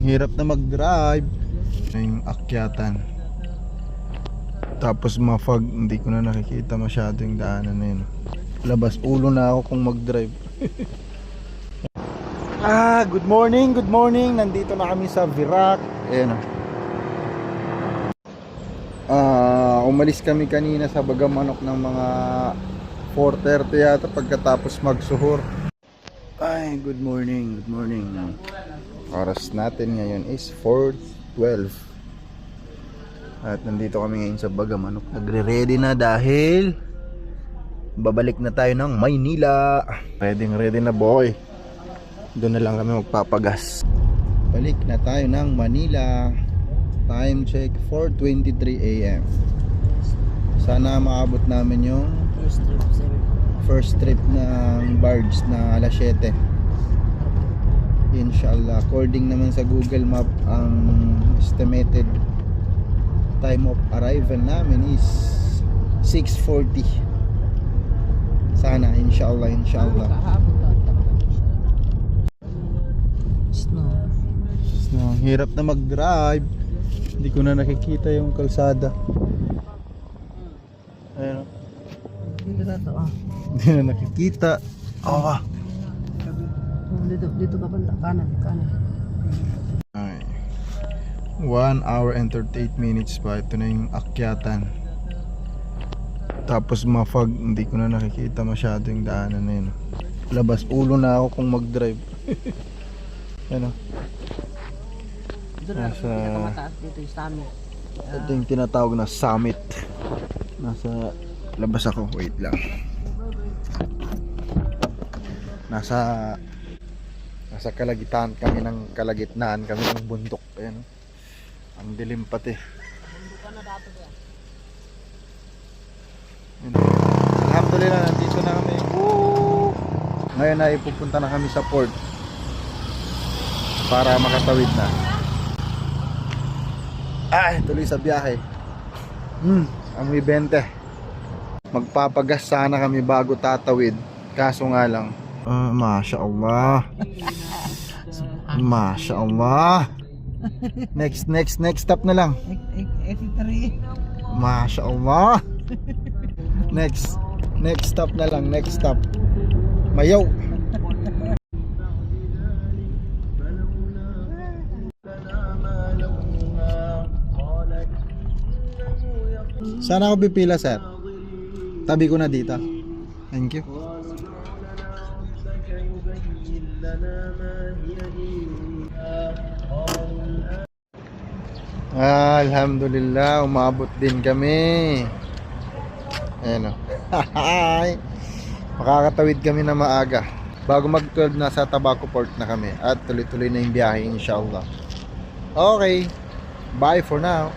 Hirap na mag-drive. Yung akyatan. Tapos ma-fog, hindi ko na nakikita masyado yung daanan na yun. Labas ulo na ako kung mag-drive. Good morning, good morning. Nandito na kami sa Virac. Ayan. Umalis kami kanina sa Bagamanok ng mga 4:30 yata pagkatapos magsuhor. Ay, good morning, good morning. Oras natin ngayon is 4:12. At nandito kami ngayon sa Bagamanok. Nagre-ready na dahil babalik na tayo ng Maynila. Ready na boy. Doon na lang kami magpapagas. Balik na tayo ng Manila. Time check 4:23 AM. Sana maabot namin yung first trip ng barge na alas 7. Inshallah. According naman sa Google Map, ang estimated time of arrival namin is 6:40. Sana, inshallah. Snow. Hirap na mag-drive. Hindi ko na nakikita yung kalsada. Ayun. Hindi na nakikita. Dito ka banda, kanan. Ay. 1 hour and 38 minutes pa. Ito na yung akyatan. Tapos ma-fog, hindi ko na nakikita masyado yung daanan na yun. Labas ulo na ako kung mag-drive. Ano? Nasa Dito yung summit. ito yung tinatawag na summit. Nasa labas ako, wait lang. Nasa kalagitnaan kami ng bundok. Ayan. Ang dilim pati. Alhamdulillah, nandito na kami. Woo! Ngayon ay pupunta na kami sa port para makatawid na. Tuloy sa biyahe. Amoy 20. Magpapagas sana kami bago tatawid. Kaso nga lang, Masya Allah. Next stop na lang. 83. Masya Allah. Next stop na lang. Next stop Mayaw. Sana ako pipila, sir. Tabi ko na dito. Thank you. Alhamdulillah, umabot din kami. Ayan o. Makakatawid kami na maaga. Bago mag-12 nasa Tabaco Port na kami. At tuloy-tuloy na yung biyahe, inshallah. Okay, bye for now.